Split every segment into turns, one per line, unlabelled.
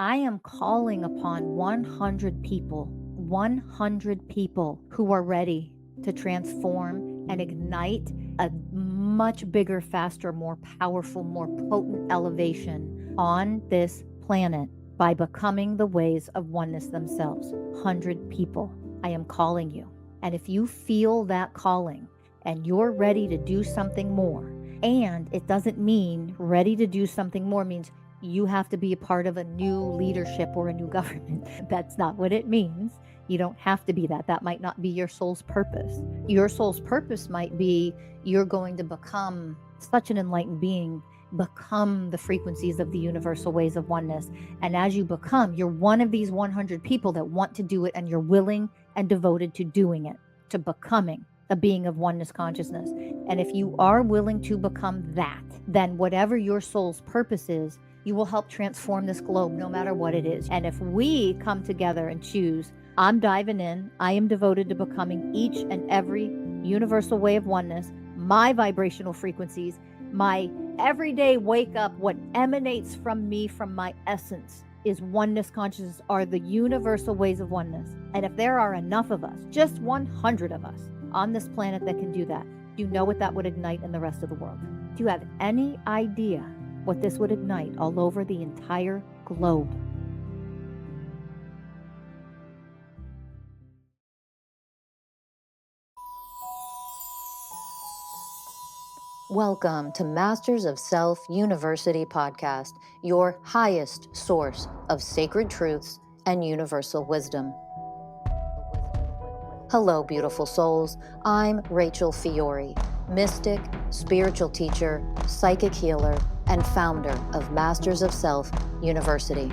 I am calling upon 100 people who are ready to transform and ignite a much bigger, faster, more powerful, more potent elevation on this planet by becoming the ways of oneness themselves. 100 people. I am calling you. And if you feel that calling and you're ready to do something more, and it doesn't mean ready to do something more means you have to be a part of a new leadership or a new government. That's not what it means. You don't have to be that. That might not be your soul's purpose. Your soul's purpose might be you're going to become such an enlightened being, become the frequencies of the universal ways of oneness. And as you become, you're one of these 100 people that want to do it, and you're willing and devoted to doing it, to becoming a being of oneness consciousness. And if you are willing to become that, then whatever your soul's purpose is, you will help transform this globe no matter what it is. And if we come together and choose, I'm diving in, I am devoted to becoming each and every universal way of oneness, my vibrational frequencies, my everyday wake up, what emanates from me, from my essence, is oneness consciousness, are the universal ways of oneness. And if there are enough of us, just 100 of us on this planet that can do that, do you know what that would ignite in the rest of the world? Do you have any idea what this would ignite all over the entire globe? Welcome to Masters of Self University podcast, your highest source of sacred truths and universal wisdom. Hello, beautiful souls. I'm Rachel Fiori, mystic, spiritual teacher, psychic healer, and founder of Masters of Self University.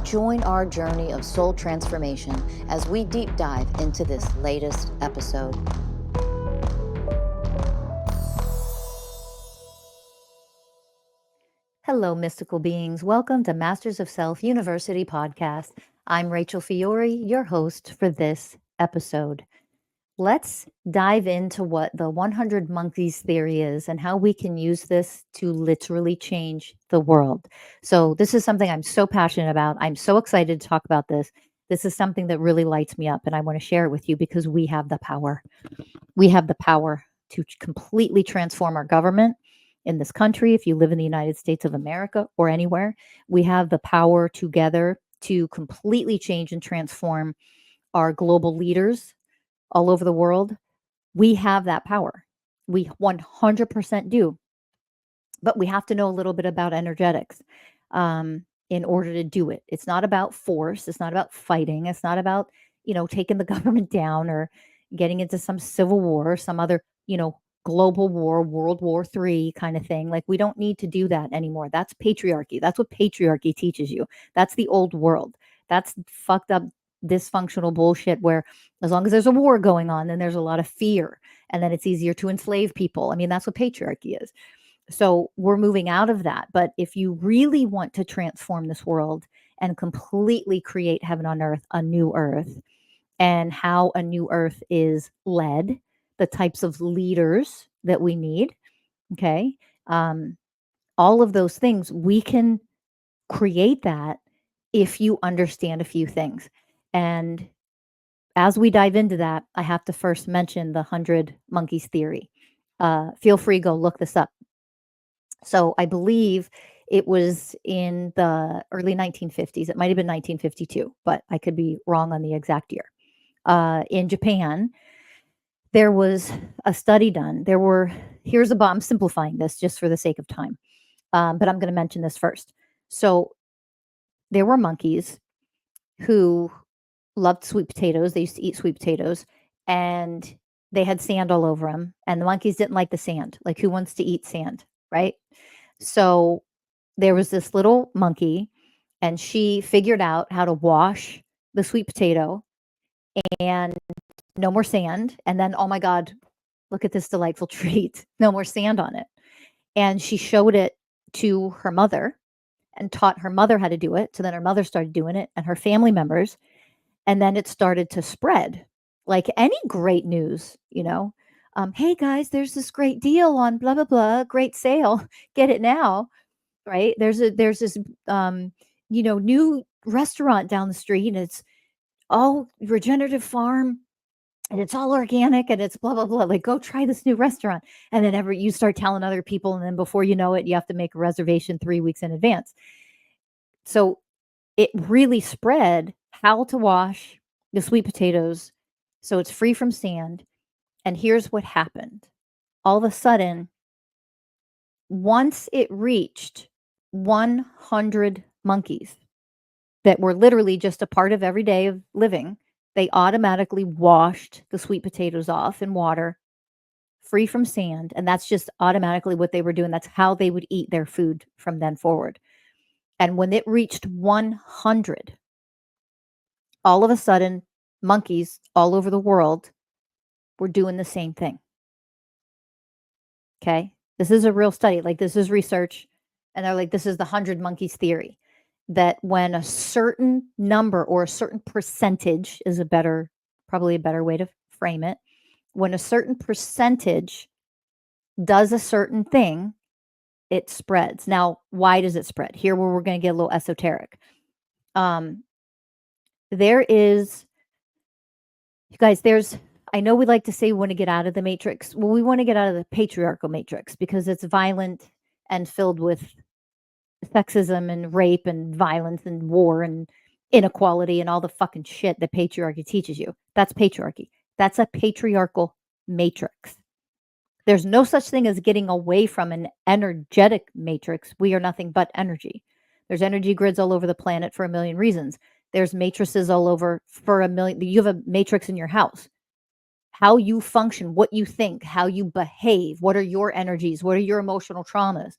Join our journey of soul transformation as we deep dive into this latest episode. Hello, mystical beings. Welcome to Masters of Self University podcast. I'm Rachel Fiori, your host for this episode. Let's dive into what the 100 monkeys theory is and how we can use this to literally change the world. So, this is something I'm so passionate about. I'm so excited to talk about this. This is something that really lights me up, and I want to share it with you because we have the power. We have the power to completely transform our government in this country. If you live in the United States of America or anywhere, we have the power together to completely change and transform our global leaders all over the world. We have that power. We 100% do. But we have to know a little bit about energetics in order to do it. It's not about force. It's not about fighting. It's not about, taking the government down or getting into some civil war or some other, global war, World War III kind of thing. Like, we don't need to do that anymore. That's patriarchy. That's what patriarchy teaches you. That's the old world. That's fucked up, dysfunctional bullshit where as long as there's a war going on, then there's a lot of fear and then it's easier to enslave people. I mean, that's what patriarchy is. So we're moving out of that. But if you really want to transform this world and completely create heaven on earth, a new earth, and how a new earth is led, the types of leaders that we need, okay, all of those things, we can create that if you understand a few things. And as we dive into that, I have to first mention the 100 monkeys theory. Feel free, go look this up. So I believe it was in the early 1950s. It might have been 1952, but I could be wrong on the exact year. In Japan, there was a study done. I'm simplifying this just for the sake of time, but I'm going to mention this first. So there were monkeys who loved sweet potatoes. They used to eat sweet potatoes, and they had sand all over them. And the monkeys didn't like the sand. Like, who wants to eat sand, right? So there was this little monkey, and she figured out how to wash the sweet potato and no more sand. And then, oh my God, look at this delightful treat. No more sand on it. And she showed it to her mother and taught her mother how to do it. So then her mother started doing it and her family members. And then it started to spread like any great news, hey guys, there's this great deal on blah, blah, blah, great sale. Get it now. Right. There's this, new restaurant down the street and it's all regenerative farm and it's all organic and it's blah blah blah. Like, go try this new restaurant. And then you start telling other people, and then before you know it, you have to make a reservation 3 weeks in advance. So it really spread how to wash the sweet potatoes so it's free from sand. And here's what happened. All of a sudden, once it reached 100 monkeys that were literally just a part of every day of living, they automatically washed the sweet potatoes off in water, free from sand. And that's just automatically what they were doing. That's how they would eat their food from then forward. And when it reached 100, all of a sudden, monkeys all over the world were doing the same thing. Okay. This is a real study. Like, this is research. And they're like, this is the 100 monkeys theory, that when a certain number or a certain percentage is probably a better way to frame it. When a certain percentage does a certain thing, it spreads. Now, why does it spread? Here where we're going to get a little esoteric. There is, you guys, I know we like to say we want to get out of the matrix. Well, we want to get out of the patriarchal matrix because it's violent and filled with sexism and rape and violence and war and inequality and all the fucking shit that patriarchy teaches you. That's patriarchy. That's a patriarchal matrix. There's no such thing as getting away from an energetic matrix. We are nothing but energy. There's energy grids all over the planet for a million reasons. There's matrices all over for a million. You have a matrix in your house. How you function, what you think, how you behave, what are your energies, what are your emotional traumas,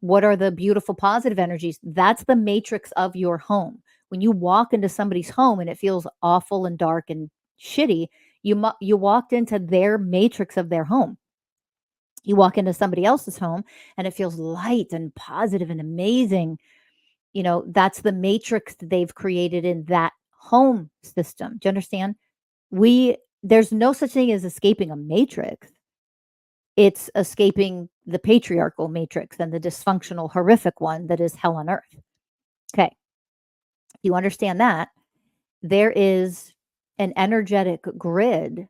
what are the beautiful positive energies? That's the matrix of your home. When you walk into somebody's home and it feels awful and dark and shitty, you walked into their matrix of their home. You walk into somebody else's home and it feels light and positive and amazing. That's the matrix that they've created in that home system. Do you understand? There's no such thing as escaping a matrix. It's escaping the patriarchal matrix and the dysfunctional, horrific one that is hell on earth. Okay. You understand that? There is an energetic grid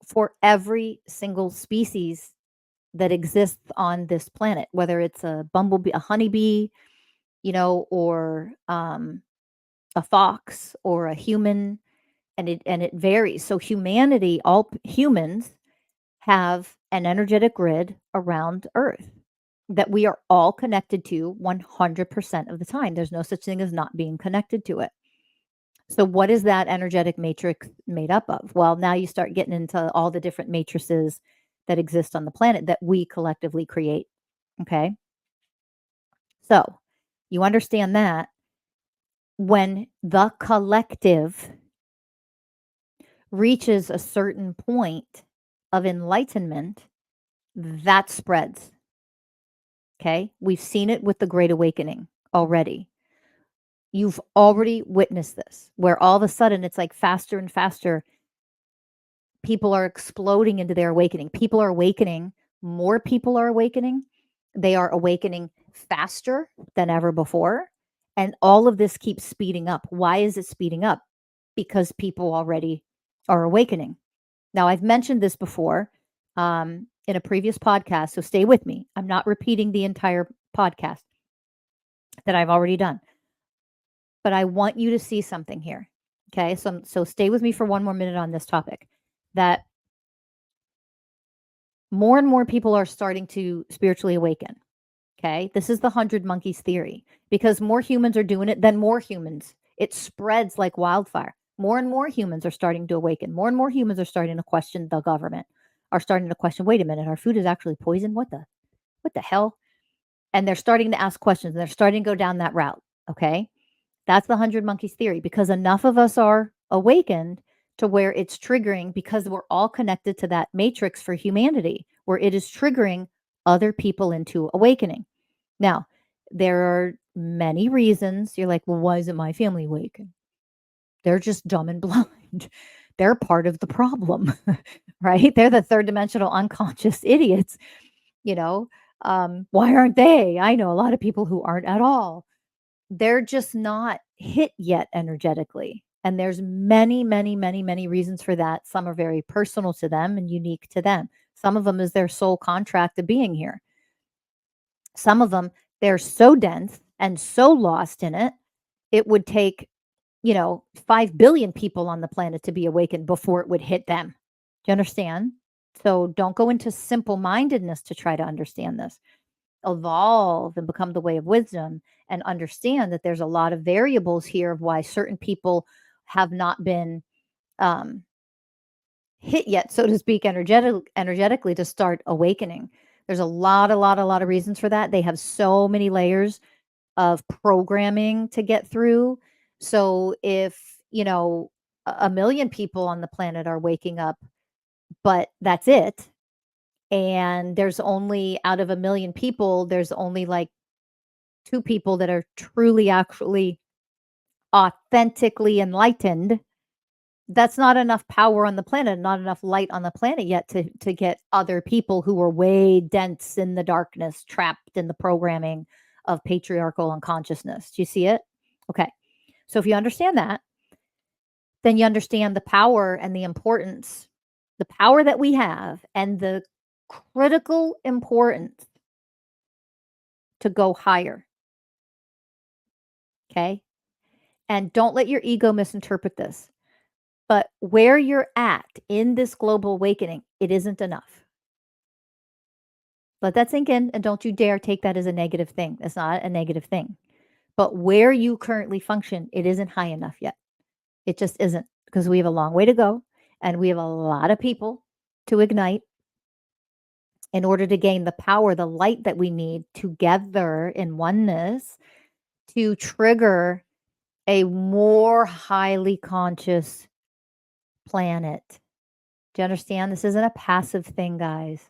for every single species that exists on this planet, whether it's a bumblebee, a honeybee, or a fox or a human, and it varies. So humanity, all humans have an energetic grid around Earth that we are all connected to 100% of the time. There's no such thing as not being connected to it. So what is that energetic matrix made up of? Well, now you start getting into all the different matrices that exist on the planet that we collectively create. Okay. So you understand that when the collective reaches a certain point of enlightenment, that spreads. Okay. We've seen it with the Great Awakening already. You've already witnessed this, where all of a sudden it's like faster and faster. People are exploding into their awakening. People are awakening. More people are awakening. They are awakening faster than ever before. And all of this keeps speeding up. Why is it speeding up? Because people already are awakening. Now, I've mentioned this before in a previous podcast, so stay with me. I'm not repeating the entire podcast that I've already done. But I want you to see something here. Okay, so stay with me for one more minute on this topic. That more and more people are starting to spiritually awaken. Okay, this is the 100 monkeys theory, because more humans are doing it than more humans. It spreads like wildfire. More and more humans are starting to awaken. More and more humans are starting to question the government, are starting to question, wait a minute, our food is actually poison? What the hell? And they're starting to ask questions, and they're starting to go down that route. Okay, that's the 100 monkeys theory, because enough of us are awakened to where it's triggering, because we're all connected to that matrix for humanity, where it is triggering other people into awakening. Now, there are many reasons. You're like, well, why isn't my family awakened? They're just dumb and blind. They're part of the problem, right? They're the third dimensional unconscious idiots. Why aren't they? I know a lot of people who aren't at all. They're just not hit yet energetically. And there's many, many, many, many reasons for that. Some are very personal to them and unique to them. Some of them is their sole contract of being here. Some of them, they're so dense and so lost in it, it would take, 5 billion people on the planet to be awakened before it would hit them. Do you understand? So don't go into simple mindedness to try to understand this. Evolve and become the way of wisdom and understand that there's a lot of variables here of why certain people have not been um, hit yet, so to speak, energetically to start awakening. There's a lot of reasons for that. They have so many layers of programming to get through. So if, a million people on the planet are waking up, but that's it, and there's only out of a million people, there's only like 2 people that are truly, actually, authentically enlightened, that's not enough power on the planet, not enough light on the planet yet to get other people who are way dense in the darkness, trapped in the programming of patriarchal unconsciousness. Do you see it? Okay. So if you understand that, then you understand the power and the importance, the power that we have, and the critical importance to go higher. Okay. And don't let your ego misinterpret this. But where you're at in this global awakening, it isn't enough. Let that sink in, and don't you dare take that as a negative thing. It's not a negative thing. But where you currently function, it isn't high enough yet. It just isn't, because we have a long way to go, and we have a lot of people to ignite in order to gain the power, the light that we need together in oneness to trigger a more highly conscious planet. Do you understand? This isn't a passive thing, guys.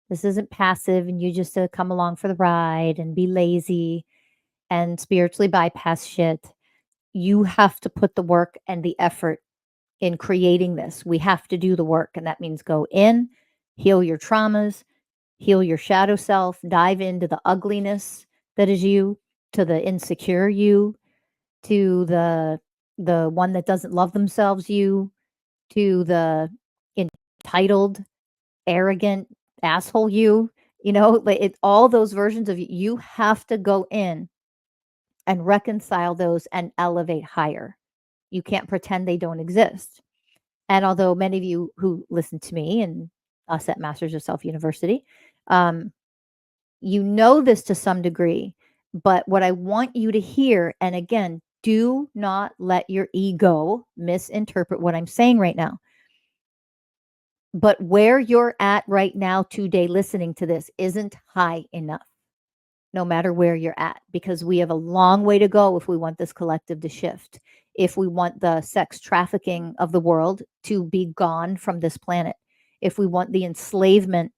This isn't passive and you just come along for the ride and be lazy and spiritually bypass shit. You have to put the work and the effort in creating this. We have to do the work. And that means go in, heal your traumas, heal your shadow self, dive into the ugliness that is you, to the insecure you, to the one that doesn't love themselves you, to the entitled, arrogant asshole like all those versions of you. You have to go in and reconcile those and elevate higher. You can't pretend they don't exist. And although many of you who listen to me and us at Masters of Self University, you know this to some degree, but what I want you to hear, and again, do not let your ego misinterpret what I'm saying right now. But where you're at right now today listening to this isn't high enough, no matter where you're at, because we have a long way to go if we want this collective to shift. If we want the sex trafficking of the world to be gone from this planet, if we want the enslavement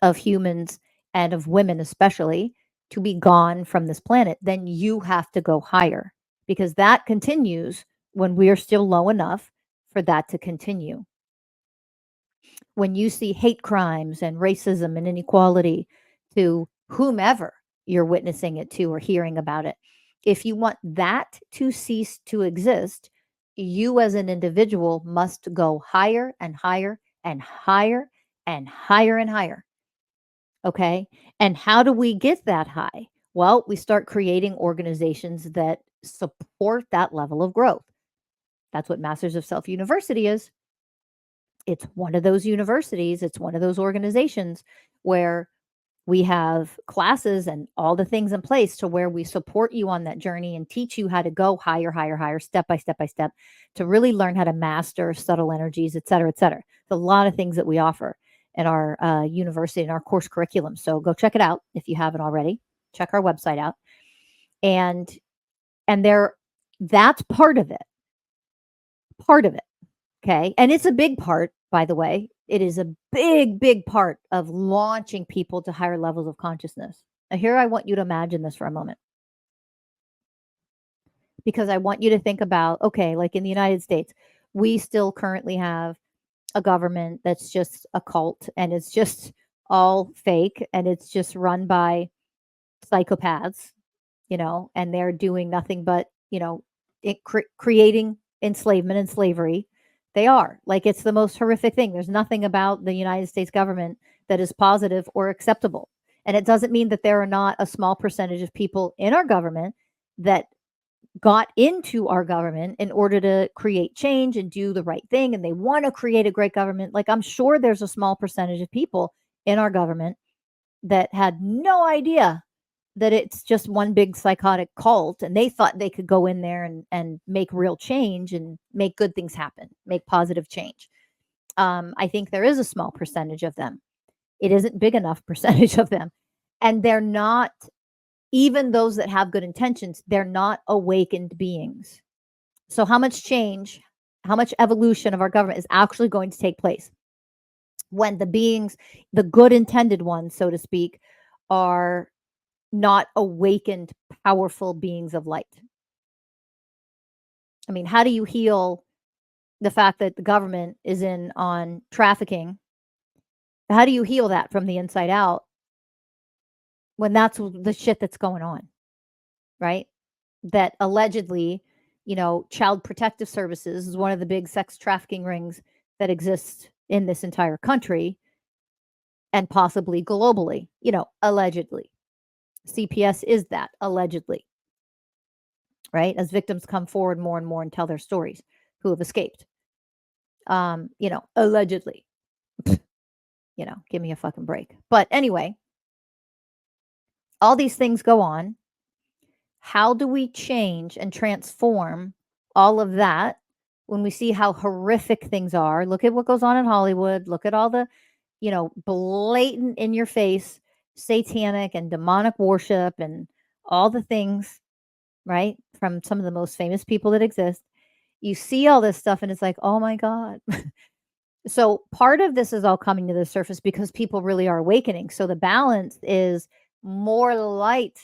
of humans and of women especially to be gone from this planet, then you have to go higher, because that continues when we are still low enough for that to continue. When you see hate crimes and racism and inequality to whomever you're witnessing it to or hearing about it, if you want that to cease to exist, you as an individual must go higher and higher and higher and higher and higher. Okay. And how do we get that high? Well, we start creating organizations that support that level of growth. That's what Masters of Self University is. It's one of those universities, it's one of those organizations where we have classes and all the things in place to where we support you on that journey and teach you how to go higher, higher, higher, step by step by step, to really learn how to master subtle energies, et cetera, et cetera. There's a lot of things that we offer in our university and our course curriculum. So go check it out if you haven't already. Check our website out. And there, that's part of it. Part of it. Okay. And it's a big part, by the way. It is a big, big part of launching people to higher levels of consciousness. Now, here I want you to imagine this for a moment, because I want you to think about, okay, like in the United States, we still currently have a government that's just a cult, and it's just all fake, and it's just run by psychopaths, and they're doing nothing but, creating enslavement and slavery. They are. Like, it's the most horrific thing. There's nothing about the United States government that is positive or acceptable. And it doesn't mean that there are not a small percentage of people in our government that got into our government in order to create change and do the right thing. And they want to create a great government. Like, I'm sure there's a small percentage of people in our government that had no idea that it's just one big psychotic cult, and they thought they could go in there and make real change and make good things happen, make positive change. I think there is a small percentage of them. It isn't big enough percentage of them. And they're not, even those that have good intentions, they're not awakened beings. So how much change, how much evolution of our government is actually going to take place when the beings, the good intended ones, so to speak, are not awakened, powerful beings of light? I mean, how do you heal the fact that the government is in on trafficking? How do you heal that from the inside out when that's the shit that's going on, right? That allegedly, Child Protective Services is one of the big sex trafficking rings that exists in this entire country and possibly globally, allegedly. CPS is that, allegedly, right? As victims come forward more and more and tell their stories who have escaped. Allegedly. Give me a fucking break. But anyway, all these things go on. How do we change and transform all of that when we see how horrific things are? Look at what goes on in Hollywood. Look at all the, blatant in your face satanic and demonic worship and all the things, right? From some of the most famous people that exist. You see all this stuff and it's like, oh my God. So part of this is all coming to the surface because people really are awakening. So the balance is more light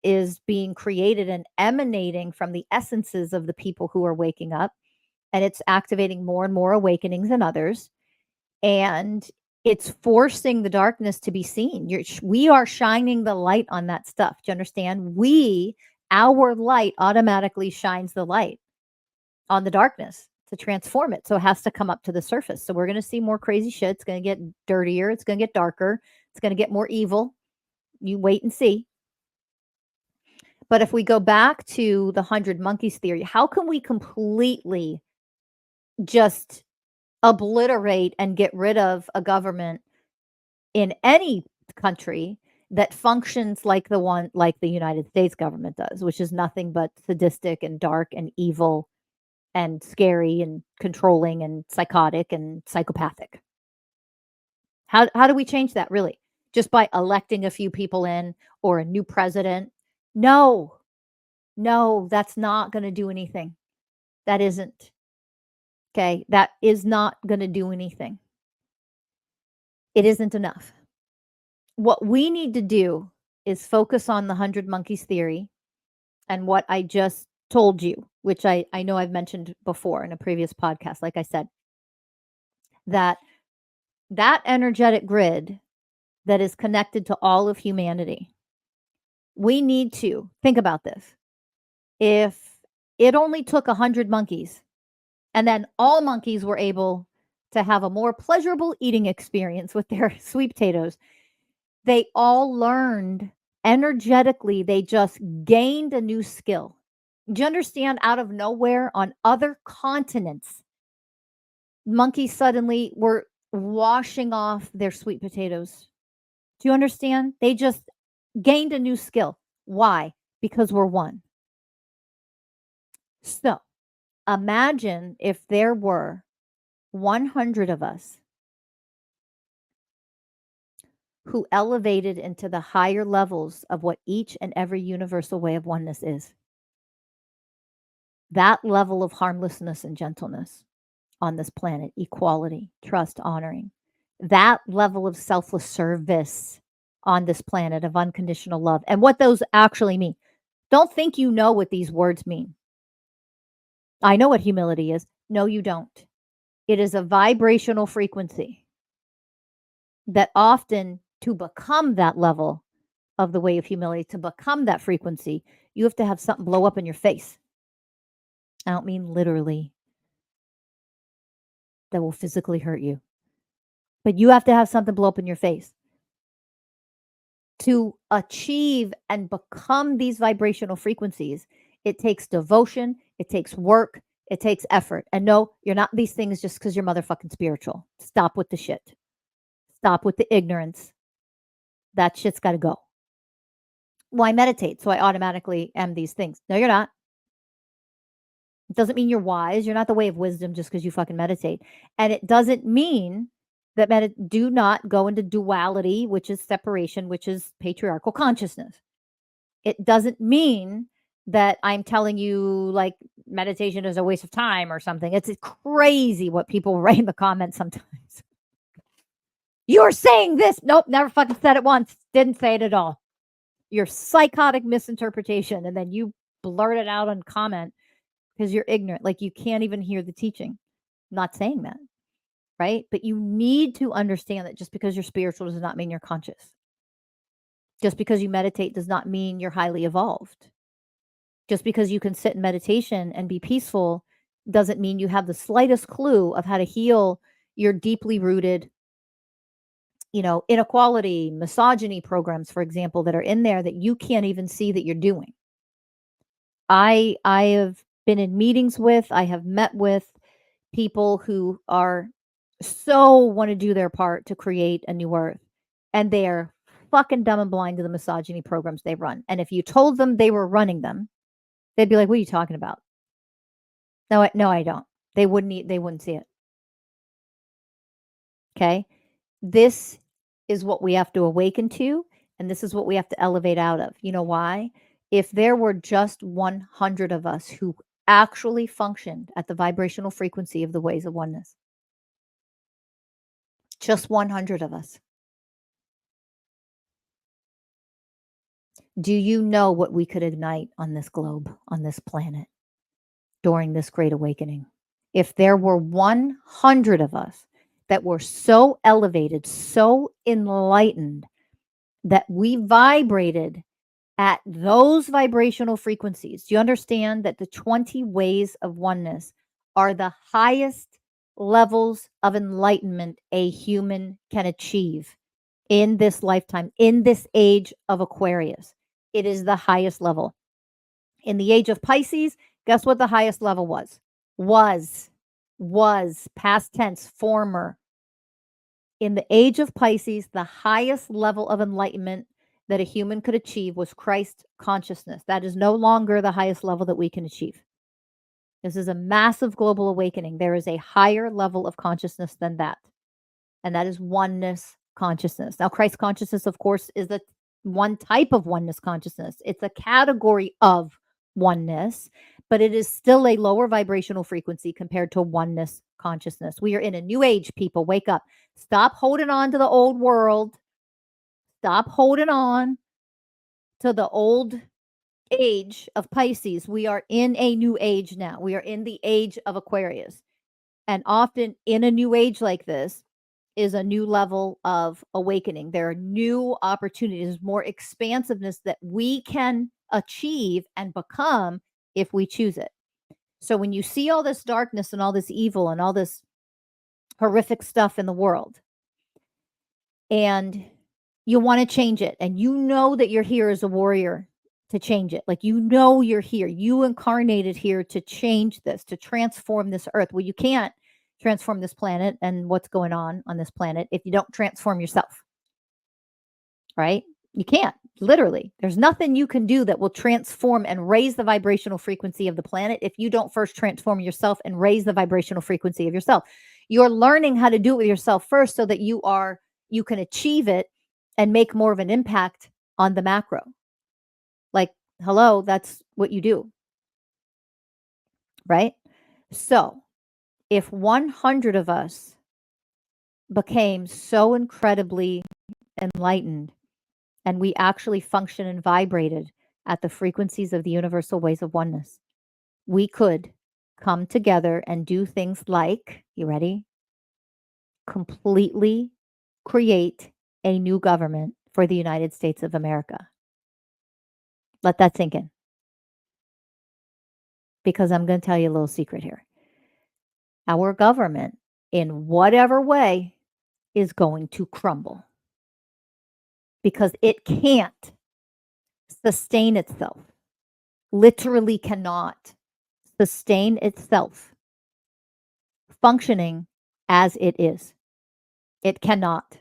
is being created and emanating from the essences of the people who are waking up. And it's activating more and more awakenings in others. And it's forcing the darkness to be seen. We are shining the light on that stuff. Do you understand? Our light automatically shines the light on the darkness to transform it. So it has to come up to the surface. So we're going to see more crazy shit. It's going to get dirtier. It's going to get darker. It's going to get more evil. You wait and see. But if we go back to the 100 monkeys theory, how can we completely just obliterate and get rid of a government in any country that functions like the United States government does, which is nothing but sadistic and dark and evil and scary and controlling and psychotic and psychopathic? How do we change that, really? Just by electing a few people in or a new president? No, that's not going to do anything. That isn't. Okay, that is not going to do anything. It isn't enough. What we need to do is focus on the 100 monkeys theory and what I just told you, which I know I've mentioned before in a previous podcast. Like I said, that energetic grid that is connected to all of humanity. We need to think about this. If it only took 100 monkeys and then all monkeys were able to have a more pleasurable eating experience with their sweet potatoes, they all learned energetically, they just gained a new skill. Do you understand? Out of nowhere on other continents, monkeys suddenly were washing off their sweet potatoes. Do you understand? They just gained a new skill. Why? Because we're one. So imagine if there were 100 of us who elevated into the higher levels of what each and every universal way of oneness is. That level of harmlessness and gentleness on this planet, equality, trust, honoring, that level of selfless service on this planet of unconditional love, and what those actually mean. Don't think you know what these words mean. I know what humility is. No, you don't. It is a vibrational frequency that often, to become that level of the way of humility, to become that frequency, you have to have something blow up in your face. I don't mean literally, that will physically hurt you. But you have to have something blow up in your face to achieve and become these vibrational frequencies. It takes devotion, it takes work, it takes effort. And no, you're not these things just because you're motherfucking spiritual. Stop with the shit. Stop with the ignorance. That shit's got to go. Well, I meditate, so I automatically am these things. No, you're not. It doesn't mean you're wise. You're not the way of wisdom just because you fucking meditate. And it doesn't mean that do not go into duality, which is separation, which is patriarchal consciousness. It doesn't mean that I'm telling you like meditation is a waste of time or something. It's crazy what people write in the comments sometimes. You're saying this. Nope, never fucking said it once. Didn't say it at all. Your psychotic misinterpretation. And then you blurt it out on comment because you're ignorant. Like you can't even hear the teaching. I'm not saying that. Right? But you need to understand that just because you're spiritual does not mean you're conscious. Just because you meditate does not mean you're highly evolved. Just because you can sit in meditation and be peaceful doesn't mean you have the slightest clue of how to heal your deeply rooted, inequality, misogyny programs, for example, that are in there that you can't even see that you're doing. I have been in meetings with, I have met with people who are so want to do their part to create a new earth, and they are fucking dumb and blind to the misogyny programs they run. And if you told them they were running them, they'd be like, "What are you talking about?" No, I don't. They wouldn't see it. Okay? This is what we have to awaken to, and this is what we have to elevate out of. You know why? If there were just 100 of us who actually functioned at the vibrational frequency of the ways of oneness, just 100 of us. Do you know what we could ignite on this globe, on this planet, during this great awakening? If there were 100 of us that were so elevated, so enlightened, that we vibrated at those vibrational frequencies. Do you understand that the 20 ways of oneness are the highest levels of enlightenment a human can achieve in this lifetime, in this age of Aquarius? It is the highest level. In the age of Pisces, guess what the highest level was? Was past tense, former. In the age of Pisces, the highest level of enlightenment that a human could achieve was Christ consciousness. That is no longer the highest level that we can achieve. This is a massive global awakening. There is a higher level of consciousness than that, and that is oneness consciousness. Now, Christ consciousness, of course, is the one type of oneness consciousness. It's a category of oneness, but it is still a lower vibrational frequency compared to oneness consciousness. We are in a new age, people. Wake up. Stop holding on to the old world. Stop holding on to the old age of Pisces. We are in a new age now. We are in the age of Aquarius. And often in a new age like this is a new level of awakening. There are new opportunities, more expansiveness that we can achieve and become if we choose it. So when you see all this darkness and all this evil and all this horrific stuff in the world, and you want to change it, and you know that you're here as a warrior to change it. Like, you're here. You incarnated here to change this, to transform this earth. Well, you can't transform this planet and what's going on this planet if you don't transform yourself. Right? You can't. Literally. There's nothing you can do that will transform and raise the vibrational frequency of the planet if you don't first transform yourself and raise the vibrational frequency of yourself. You're learning how to do it with yourself first so that you can achieve it and make more of an impact on the macro. Like, hello, that's what you do. Right? So, if 100 of us became so incredibly enlightened and we actually function and vibrated at the frequencies of the universal ways of oneness, we could come together and do things like, you ready? Completely create a new government for the United States of America. Let that sink in. because I'm going to tell you a little secret here. Our government, in whatever way, is going to crumble because it can't sustain itself, literally cannot sustain itself functioning as it is. It cannot.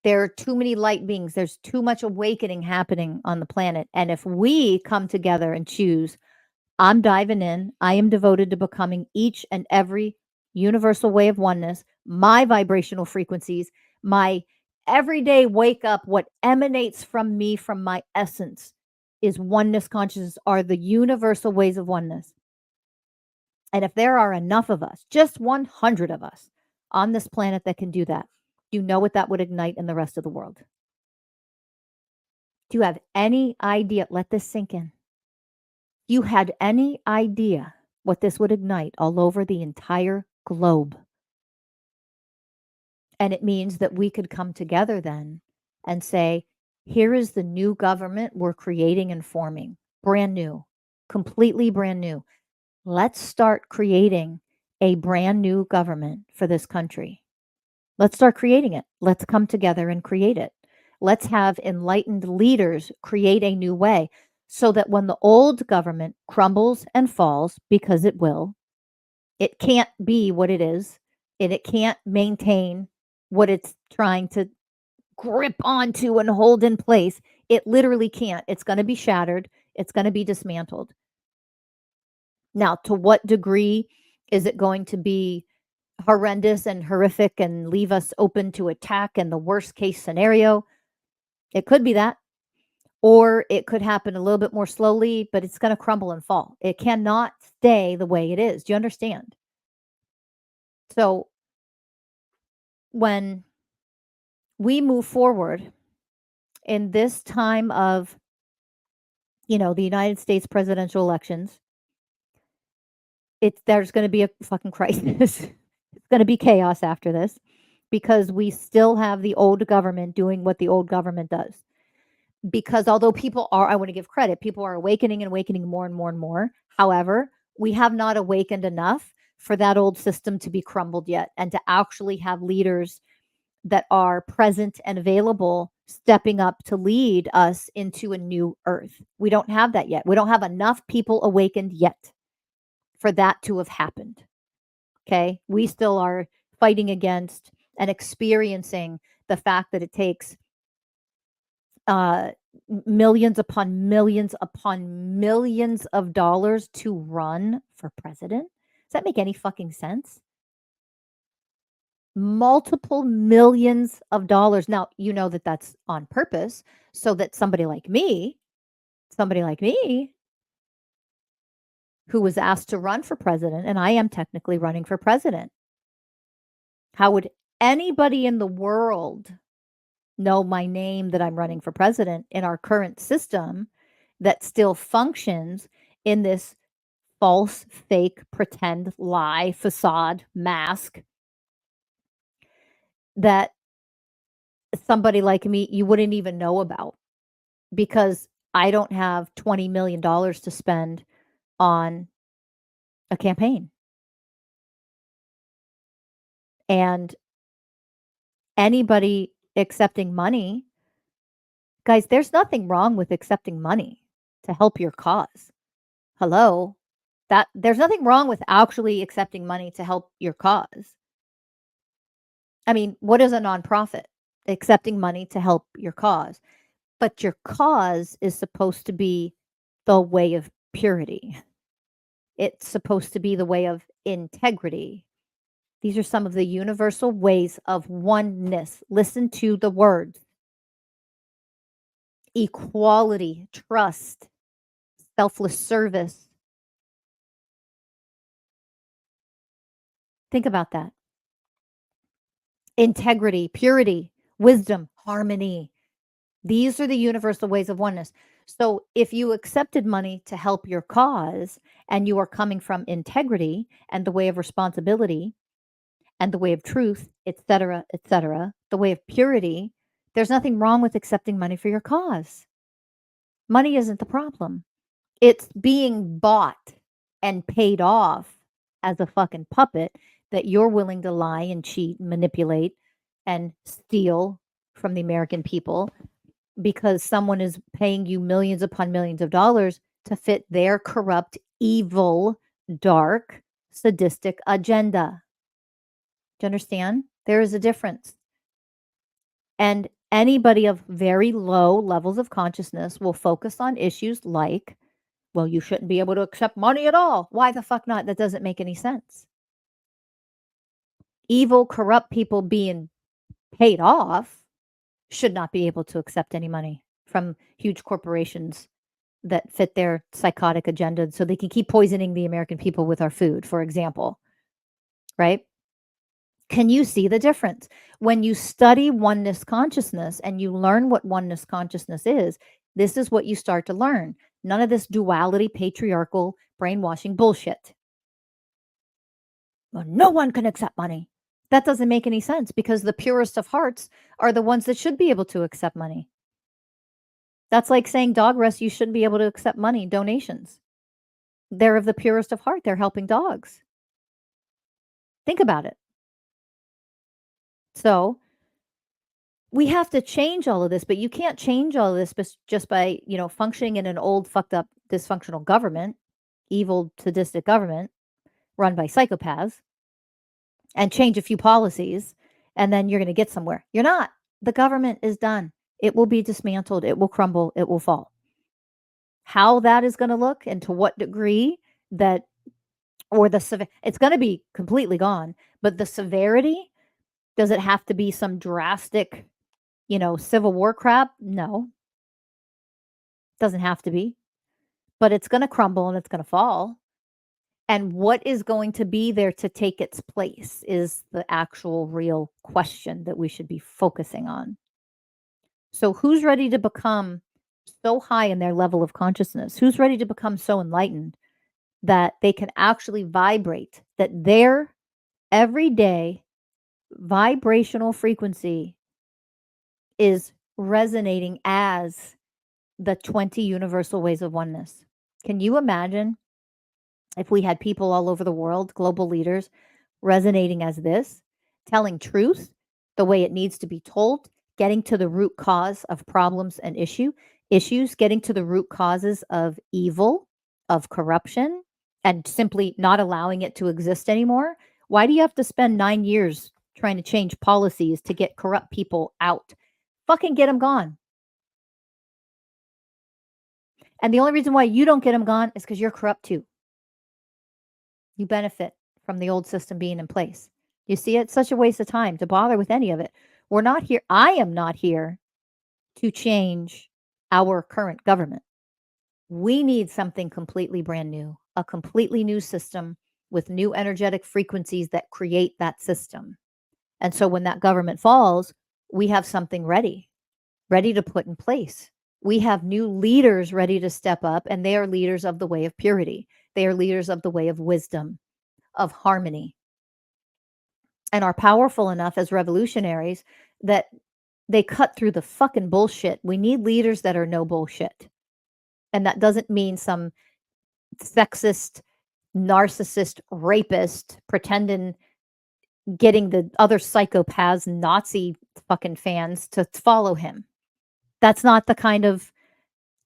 There are too many light beings. There's too much awakening happening on the planet. And if we come together and choose, I'm diving in, I am devoted to becoming each and every universal way of oneness, my vibrational frequencies, my everyday wake up, what emanates from me, from my essence, is oneness consciousness, are the universal ways of oneness. And if there are enough of us, just 100 of us on this planet that can do that, do you know what that would ignite in the rest of the world? Do you have any idea? Let this sink in. You had any idea what this would ignite all over the entire globe? And it means that we could come together then and say, here is the new government we're creating and forming, brand new, completely brand new. Let's start creating a brand new government for this country. Let's start creating it. Let's come together and create it. Let's have enlightened leaders create a new way so that when the old government crumbles and falls, because it will, it can't be what it is, and it can't maintain what it's trying to grip onto and hold in place. It literally can't. It's going to be shattered. It's going to be dismantled. Now, to what degree is it going to be horrendous and horrific and leave us open to attack in the worst case scenario? It could be that. Or it could happen a little bit more slowly, but it's going to crumble and fall. It cannot stay the way it is. Do you understand? So when we move forward in this time of, the United States presidential elections, there's going to be a fucking crisis. It's going to be chaos after this because we still have the old government doing what the old government does. Because although I want to give credit, people are awakening and awakening more and more and more. However, we have not awakened enough for that old system to be crumbled yet and to actually have leaders that are present and available stepping up to lead us into a new earth. We don't have that yet. We don't have enough people awakened yet for that to have happened. Okay. We still are fighting against and experiencing the fact that it takes millions upon millions of dollars to run for president. Does that make any fucking sense? Multiple millions of dollars. Now, you know that that's on purpose so that somebody like me, who was asked to run for president, and I am technically running for president. How would anybody in the world know my name that I'm running for president in our current system that still functions in this false, fake, pretend, lie, facade, mask that somebody like me, you wouldn't even know about because I don't have $20 million to spend on a campaign. And anybody accepting money, guys, there's nothing wrong with accepting money to help your cause. Hello? That there's nothing wrong with actually accepting money to help your cause. I mean, what is a nonprofit? Accepting money to help your cause. But your cause is supposed to be the way of purity. It's supposed to be the way of integrity. These are some of the universal ways of oneness. Listen to the words: equality, trust, selfless service. Think about that. Integrity, purity, wisdom, harmony. These are the universal ways of oneness. So if you accepted money to help your cause and you are coming from integrity and the way of responsibility and the way of truth, etc., the way of purity, there's nothing wrong with accepting money for your cause. Money isn't the problem. It's being bought and paid off as a fucking puppet that you're willing to lie and cheat and manipulate and steal from the American people because someone is paying you millions upon millions of dollars to fit their corrupt, evil, dark, sadistic agenda. Do you understand? There is a difference. And anybody of very low levels of consciousness will focus on issues like, well, you shouldn't be able to accept money at all. Why the fuck not? That doesn't make any sense. Evil, corrupt people being paid off should not be able to accept any money from huge corporations that fit their psychotic agenda so they can keep poisoning the American people with our food, for example. Right? Can you see the difference? When you study oneness consciousness and you learn what oneness consciousness is, this is what you start to learn. None of this duality, patriarchal, brainwashing bullshit. Well, no one can accept money. That doesn't make any sense because the purest of hearts are the ones that should be able to accept money. That's like saying dog rescue shouldn't be able to accept money, donations. They're of the purest of heart. They're helping dogs. Think about it. So we have to change all of this, but you can't change all of this just by, functioning in an old, fucked up, dysfunctional government, evil, sadistic government run by psychopaths, and change a few policies, and then you're going to get somewhere. You're not. The government is done. It will be dismantled. It will crumble. It will fall. How that is going to look and to what degree that, or it's going to be completely gone, but the severity, does it have to be some drastic, Civil War crap? No, doesn't have to be, but it's going to crumble and it's going to fall. And what is going to be there to take its place is the actual real question that we should be focusing on. So, who's ready to become so high in their level of consciousness? Who's ready to become so enlightened that they can actually vibrate, that their everyday vibrational frequency is resonating as the 20 universal ways of oneness? Can you imagine if we had people all over the world, global leaders, resonating as this, telling truth the way it needs to be told, getting to the root cause of problems and issues, getting to the root causes of evil, of corruption, and simply not allowing it to exist anymore? Why do you have to spend 9 years trying to change policies to get corrupt people out? Fucking get them gone. And the only reason why you don't get them gone is because you're corrupt too. You benefit from the old system being in place. You see, it's such a waste of time to bother with any of it. We're not here. I am not here to change our current government. We need something completely brand new, a completely new system with new energetic frequencies that create that system. And so when that government falls, we have something ready to put in place. We have new leaders ready to step up, and they are leaders of the way of purity. They are leaders of the way of wisdom, of harmony, and are powerful enough as revolutionaries that they cut through the fucking bullshit. We need leaders that are no bullshit. And that doesn't mean some sexist, narcissist, rapist pretending getting the other psychopaths, Nazi fucking fans to follow him. That's not the kind of,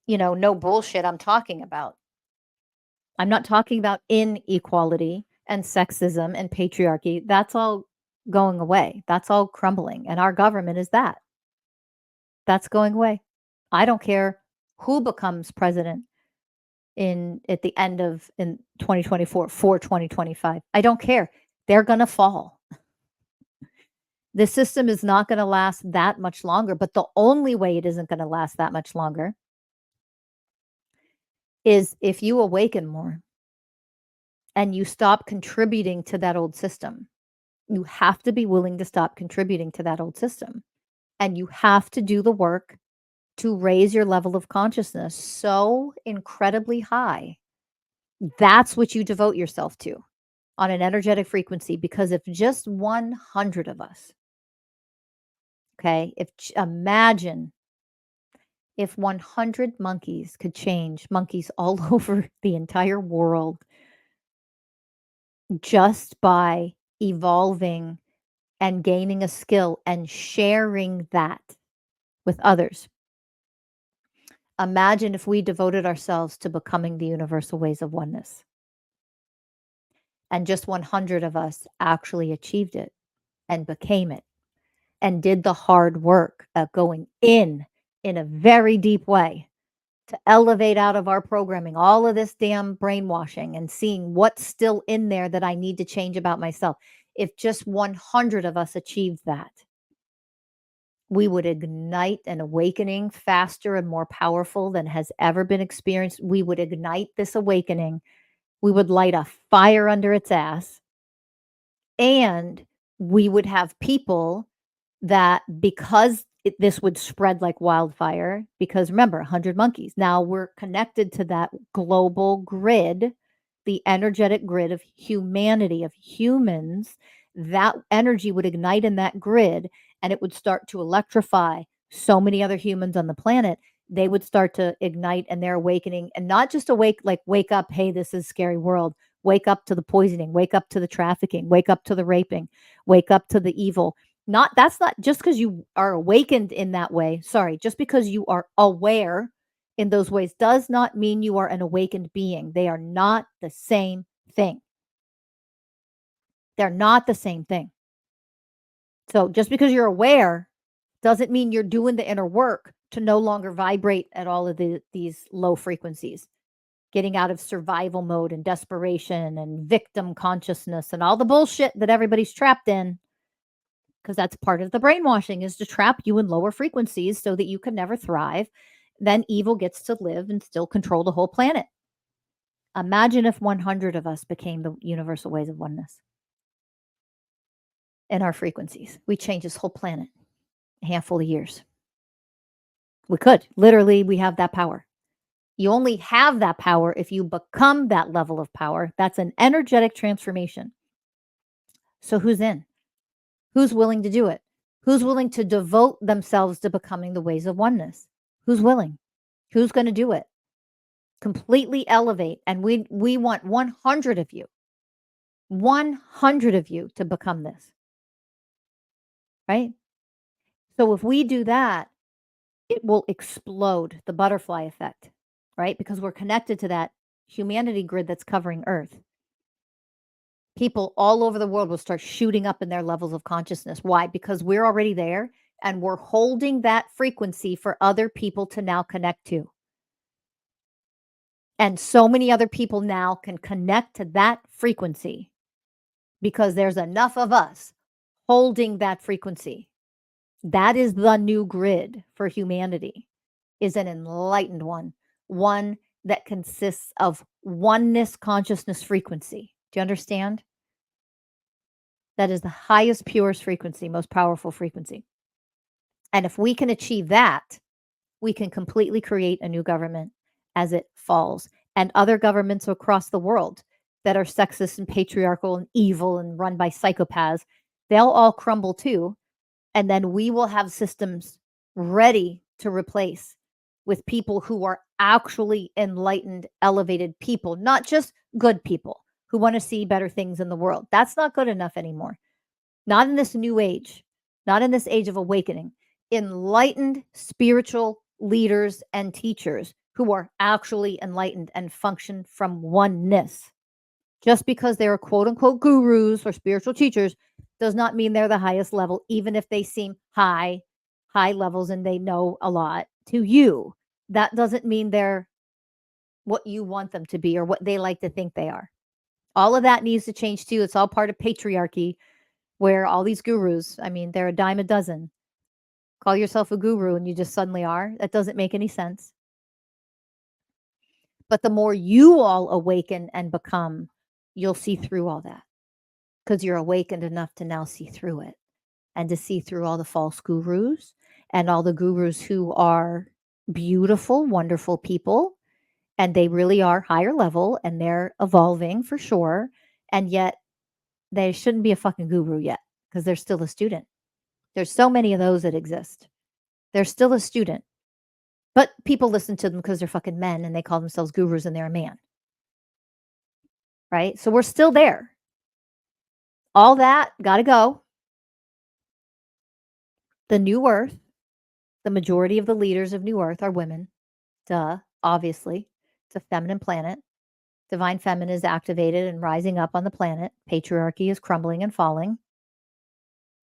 no bullshit I'm talking about. I'm not talking about inequality and sexism and patriarchy. That's all going away. That's all crumbling. And our government is that. That's going away. I don't care who becomes president at the end of in 2024 for 2025. I don't care. They're going to fall. The system is not going to last that much longer, but the only way it isn't going to last that much longer is if you awaken more and you stop contributing to that old system. You have to be willing to stop contributing to that old system. And you have to do the work to raise your level of consciousness so incredibly high. That's what you devote yourself to on an energetic frequency. Because if just 100 of us, okay, imagine if 100 monkeys could change, monkeys all over the entire world, just by evolving and gaining a skill and sharing that with others. Imagine if we devoted ourselves to becoming the universal ways of oneness, and just 100 of us actually achieved it and became it and did the hard work of going in a very deep way to elevate out of our programming all of this damn brainwashing and seeing what's still in there that I need to change about myself. If just 100 of us achieved that, we would ignite an awakening faster and more powerful than has ever been experienced. We would ignite this awakening. We would light a fire under its ass. And we would have people that, because this would spread like wildfire, because remember, 100 monkeys. Now we're connected to that global grid, the energetic grid of humanity, of humans. That energy would ignite in that grid, and it would start to electrify so many other humans on the planet. They would start to ignite, and their awakening, and not just awake, like wake up, hey, this is a scary world. Wake up to the poisoning, wake up to the trafficking, wake up to the raping, wake up to the evil. Not That's not just because you are awakened in that way. Sorry, just because you are aware in those ways does not mean you are an awakened being. They are not the same thing. They're not the same thing. So just because you're aware doesn't mean you're doing the inner work to no longer vibrate at all of these low frequencies, getting out of survival mode and desperation and victim consciousness and all the bullshit that everybody's trapped in, because that's part of the brainwashing, is to trap you in lower frequencies so that you can never thrive. Then evil gets to live and still control the whole planet. Imagine if 100 of us became the universal ways of oneness in our frequencies. We change this whole planet in a handful of years. We could. Literally, we have that power. You only have that power if you become that level of power. That's an energetic transformation. So who's in? Who's willing to do it? Who's willing to devote themselves to becoming the ways of oneness? Who's willing? Who's going to do it? Completely elevate. And we want 100 of you, 100 of you to become this, right? So if we do that, it will explode, the butterfly effect, right? Because we're connected to that humanity grid that's covering Earth. People all over the world will start shooting up in their levels of consciousness. Why? Because we're already there, and we're holding that frequency for other people to now connect to. And so many other people now can connect to that frequency because there's enough of us holding that frequency. That is the new grid for humanity, is an enlightened one that consists of oneness consciousness frequency. Do you understand? That is the highest, purest frequency, most powerful frequency. And if we can achieve that, we can completely create a new government as it falls. And other governments across the world that are sexist and patriarchal and evil and run by psychopaths, they'll all crumble too. And then we will have systems ready to replace with people who are actually enlightened, elevated people, not just good people who want to see better things in the world. That's not good enough anymore. Not in this new age, not in this age of awakening. Enlightened spiritual leaders and teachers who are actually enlightened and function from oneness. Just because they're quote unquote gurus or spiritual teachers does not mean they're the highest level, even if they seem high levels and they know a lot to you. That doesn't mean they're what you want them to be or what they like to think they are. All of that needs to change too. It's all part of patriarchy, where all these gurus, I mean, they're a dime a dozen. Call yourself a guru and you just suddenly are. That doesn't make any sense. But the more you all awaken and become, you'll see through all that, because you're awakened enough to now see through it and to see through all the false gurus and all the gurus who are beautiful, wonderful people. And they really are higher level and they're evolving for sure. And yet they shouldn't be a fucking guru yet because they're still a student. There's so many of those that exist. They're still a student. But people listen to them because they're fucking men and they call themselves gurus and they're a man. Right? So we're still there. All that got to go. The New Earth, the majority of the leaders of New Earth are women. Duh, obviously. It's a feminine planet. Divine feminine is activated and rising up on the planet. Patriarchy is crumbling and falling.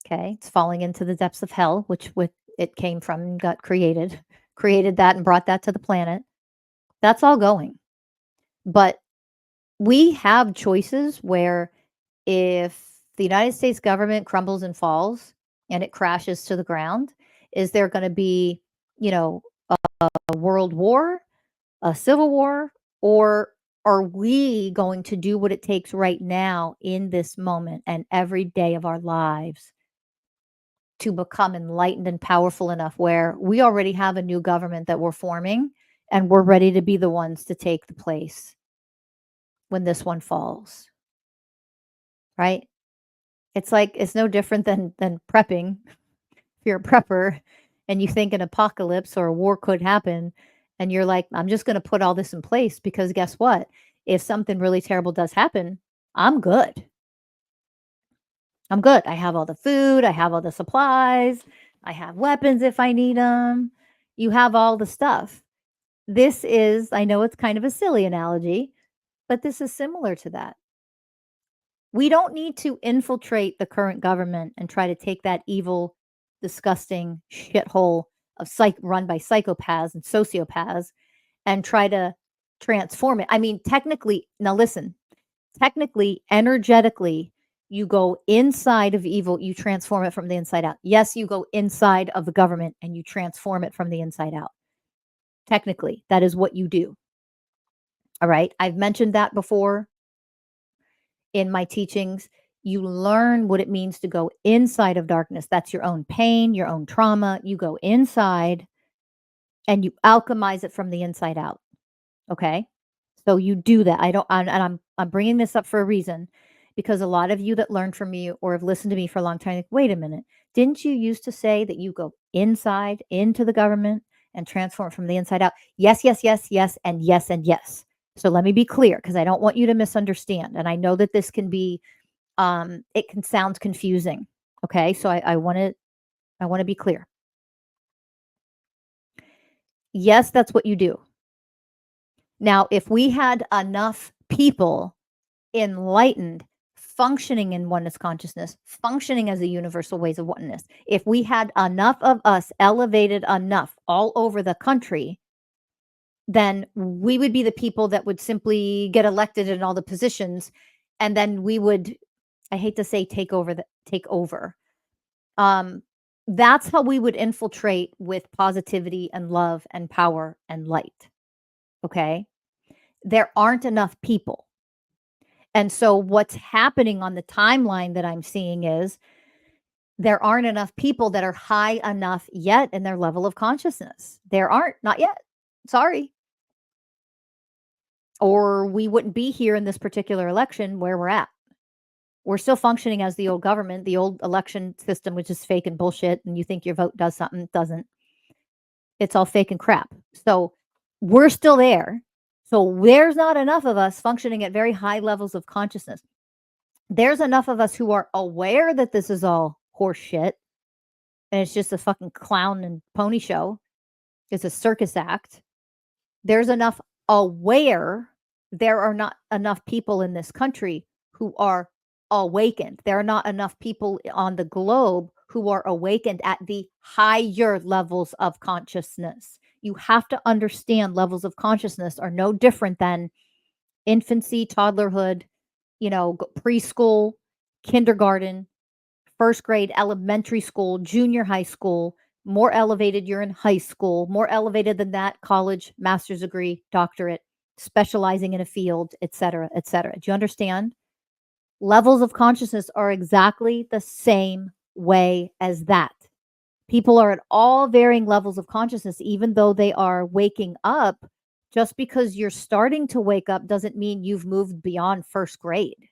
Okay, it's falling into the depths of hell, which it came from and got created that and brought that to the planet. That's all going. But we have choices where if the United States government crumbles and falls and it crashes to the ground, is there going to be, you know, a world war, a civil war, or are we going to do what it takes right now in this moment and every day of our lives to become enlightened and powerful enough where we already have a new government that we're forming and we're ready to be the ones to take the place when this one falls, right? It's like it's no different than prepping. If you're a prepper and you think an apocalypse or a war could happen and you're like, I'm just going to put all this in place because guess what? If something really terrible does happen, I'm good. I'm good. I have all the food, I have all the supplies, I have weapons if I need them. You have all the stuff. This is, I know it's kind of a silly analogy, but this is similar to that. We don't need to infiltrate the current government and try to take that evil, disgusting shithole of run by psychopaths and sociopaths and try to transform it. I mean, technically, now listen, technically, energetically, you go inside of evil, you transform it from the inside out. Yes, you go inside of the government and you transform it from the inside out. Technically, that is what you do. All right. I've mentioned that before in my teachings. You learn what it means to go inside of darkness. That's your own pain, your own trauma. You go inside and you alchemize it from the inside out. Okay? So you do that. I'm bringing this up for a reason because a lot of you that learned from me or have listened to me for a long time, like, wait a minute, didn't you used to say that you go inside into the government and transform it from the inside out? Yes, yes, yes, yes, and yes, and yes. So let me be clear because I don't want you to misunderstand. And I know that this can be, it can sound confusing. Okay, so I want to be clear. Yes, that's what you do. Now, if we had enough people enlightened, functioning in oneness consciousness, functioning as a universal ways of oneness, if we had enough of us elevated enough all over the country, then we would be the people that would simply get elected in all the positions. And then we would, I hate to say take over. That's how we would infiltrate with positivity and love and power and light. Okay. There aren't enough people. And so what's happening on the timeline that I'm seeing is there aren't enough people that are high enough yet in their level of consciousness. There aren't, not yet. Sorry. Or we wouldn't be here in this particular election where we're at. We're still functioning as the old government, the old election system, which is fake and bullshit. And you think your vote does something, it doesn't. It's all fake and crap. So we're still there. So there's not enough of us functioning at very high levels of consciousness. There's enough of us who are aware that this is all horse shit and it's just a fucking clown and pony show. It's a circus act. There's enough aware. There are not enough people in this country who are awakened. There are not enough people on the globe who are awakened at the higher levels of consciousness. You have to understand levels of consciousness are no different than infancy, toddlerhood, preschool, kindergarten, first grade, elementary school, junior high school. More elevated, you're in high school. More elevated than that, college, master's degree, doctorate, specializing in a field, et cetera, et cetera. Do you understand? Levels of consciousness are exactly the same way as that. People are at all varying levels of consciousness, even though they are waking up. Just because you're starting to wake up doesn't mean you've moved beyond first grade.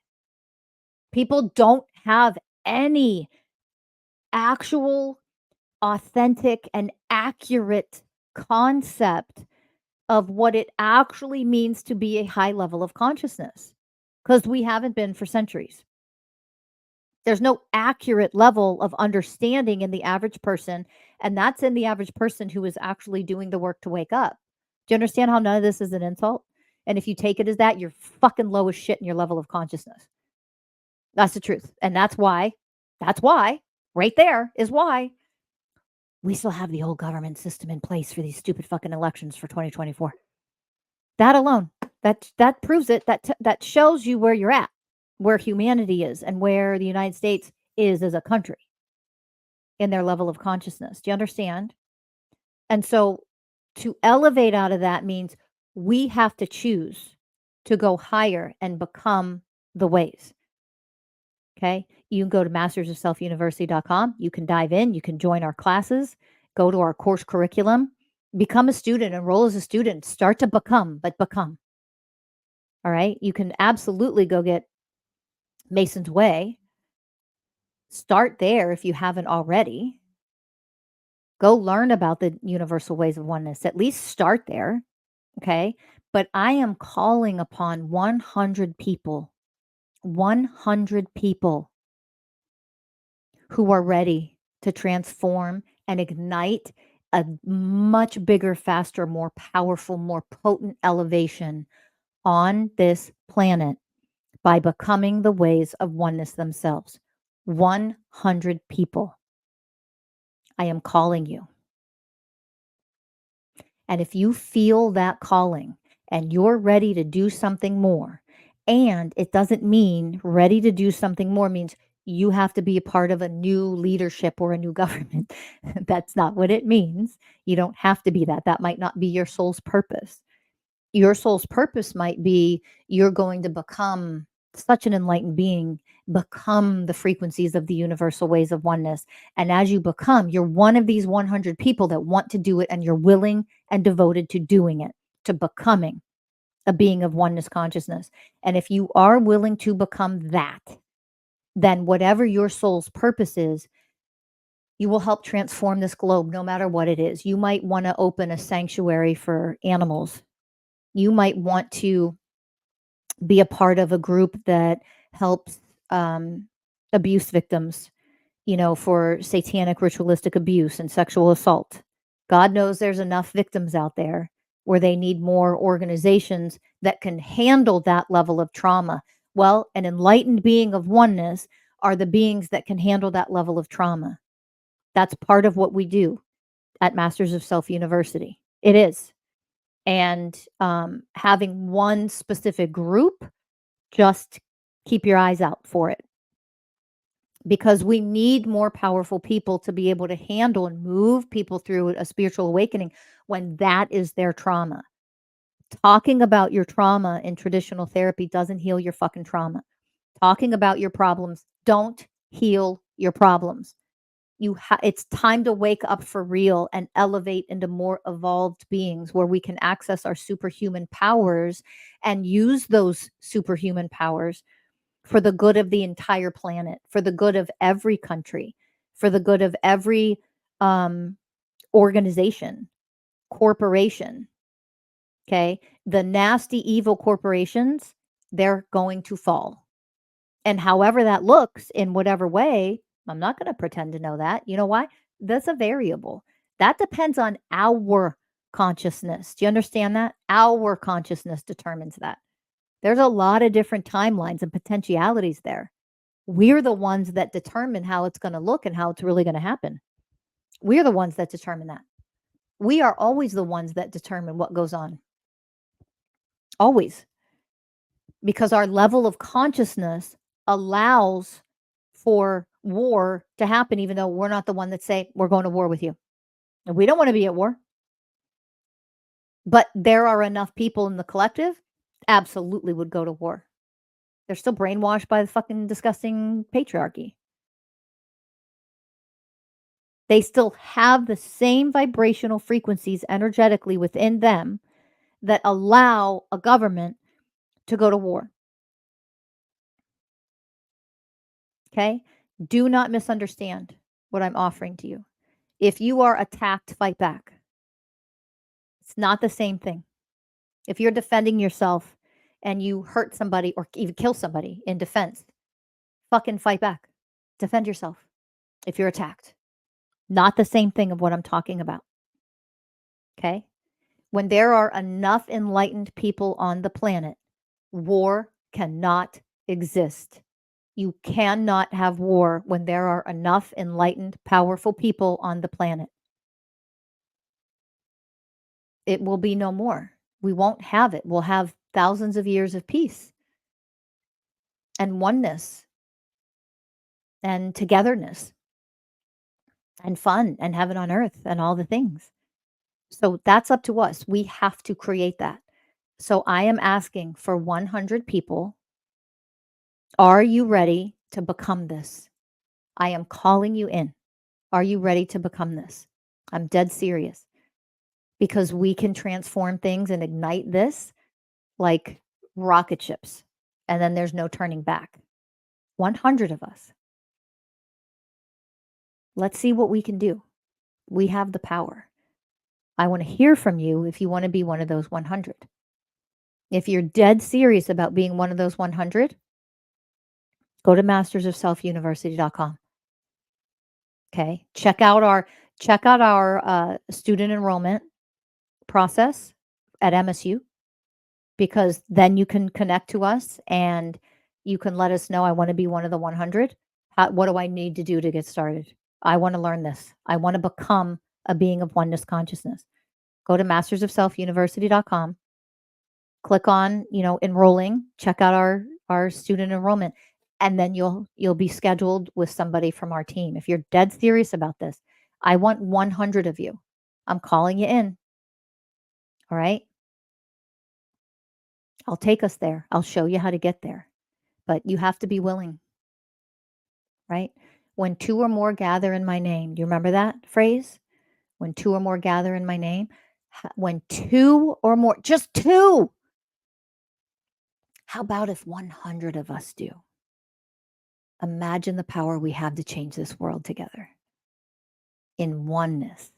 People don't have any actual, authentic, and accurate concept of what it actually means to be a high level of consciousness because we haven't been for centuries. There's no accurate level of understanding in the average person, and that's in the average person who is actually doing the work to wake up. Do you understand how none of this is an insult? And if you take it as that, you're fucking low as shit in your level of consciousness. That's the truth. And that's why, right there is why we still have the old government system in place for these stupid fucking elections for 2024. That alone, that proves it. That shows you where you're at, where humanity is, and where the United States is as a country in their level of consciousness. Do you understand? And so to elevate out of that means we have to choose to go higher and become the ways. Okay. You can go to mastersofselfuniversity.com. You can dive in, you can join our classes, go to our course curriculum, become a student, enroll as a student, start to become, but become. All right. You can absolutely go get Mason's Way. Start there if you haven't already. Go learn about the universal ways of oneness. At least start there. Okay. But I am calling upon 100 people, 100 people who are ready to transform and ignite a much bigger, faster, more powerful, more potent elevation on this planet by becoming the ways of oneness themselves. 100 people. I am calling you. And if you feel that calling and you're ready to do something more, and it doesn't mean ready to do something more means you have to be a part of a new leadership or a new government. That's not what it means. You don't have to be that. That might not be your soul's purpose. Your soul's purpose might be you're going to become such an enlightened being, become the frequencies of the universal ways of oneness. And as you become, you're one of these 100 people that want to do it, and you're willing and devoted to doing it, to becoming a being of oneness consciousness. And if you are willing to become that, then whatever your soul's purpose is, you will help transform this globe no matter what it is. You might want to open a sanctuary for animals. You might want to be a part of a group that helps abuse victims, for satanic ritualistic abuse and sexual assault. God knows there's enough victims out there where they need more organizations that can handle that level of trauma. Well, an enlightened being of oneness are the beings that can handle that level of trauma. That's part of what we do at Masters of Self University. It is. And having one specific group, just keep your eyes out for it, because we need more powerful people to be able to handle and move people through a spiritual awakening when that is their trauma. Talking about your trauma in traditional therapy doesn't heal your fucking trauma. Talking about your problems don't heal your problems. It's time to wake up for real and elevate into more evolved beings where we can access our superhuman powers and use those superhuman powers for the good of the entire planet, for the good of every country, for the good of every organization, corporation. Okay. The nasty, evil corporations, they're going to fall. And however that looks in whatever way, I'm not going to pretend to know that. You know why? That's a variable. That depends on our consciousness. Do you understand that? Our consciousness determines that. There's a lot of different timelines and potentialities there. We're the ones that determine how it's going to look and how it's really going to happen. We're the ones that determine that. We are always the ones that determine what goes on. Always. Because our level of consciousness allows for war to happen, even though we're not the one that say we're going to war with you. And we don't want to be at war. But there are enough people in the collective absolutely would go to war. They're still brainwashed by the fucking disgusting patriarchy. They still have the same vibrational frequencies energetically within them that allow a government to go to war. Okay? Do not misunderstand what I'm offering to you. If you are attacked, fight back. It's not the same thing. If you're defending yourself and you hurt somebody or even kill somebody in defense, fucking fight back. Defend yourself if you're attacked. Not the same thing of what I'm talking about. Okay? When there are enough enlightened people on the planet, war cannot exist. You cannot have war when there are enough enlightened, powerful people on the planet. It will be no more. We won't have it. We'll have thousands of years of peace and oneness and togetherness and fun and heaven on earth and all the things. So that's up to us. We have to create that. So I am asking for 100 people. Are you ready to become this? I am calling you in. Are you ready to become this? I'm dead serious because we can transform things and ignite this like rocket ships. And then there's no turning back. 100 of us. Let's see what we can do. We have the power. I want to hear from you if you want to be one of those 100. If you're dead serious about being one of those 100, go to mastersofselfuniversity.com. Okay. Check out our student enrollment process at MSU, because then you can connect to us and you can let us know, I want to be one of the 100. What do I need to do to get started? I want to learn this. I want to become a being of oneness consciousness. Go to mastersofselfuniversity.com. Click on, enrolling, check out our student enrollment, and then you'll be scheduled with somebody from our team. If you're dead serious about this, I want 100 of you. I'm calling you in. All right? I'll take us there. I'll show you how to get there. But you have to be willing, right? When two or more gather in my name. Do you remember that phrase? When two or more gather in my name. When two or more, just two. How about if 100 of us do? Imagine the power we have to change this world together in oneness.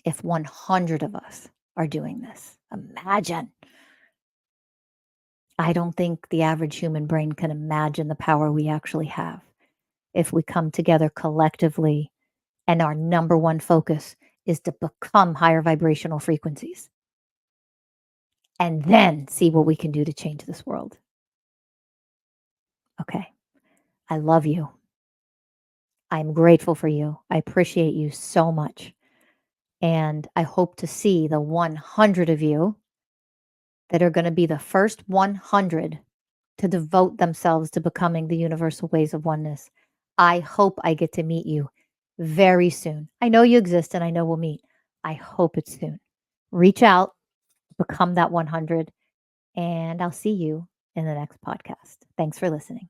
If 100 of us are doing this, imagine. I don't think the average human brain can imagine the power we actually have if we come together collectively, and our number one focus is to become higher vibrational frequencies and then see what we can do to change this world. Okay. I love you. I'm grateful for you. I appreciate you so much. And I hope to see the 100 of you that are going to be the first 100 to devote themselves to becoming the universal ways of oneness. I hope I get to meet you very soon. I know you exist and I know we'll meet. I hope it's soon. Reach out, become that 100, and I'll see you in the next podcast. Thanks for listening.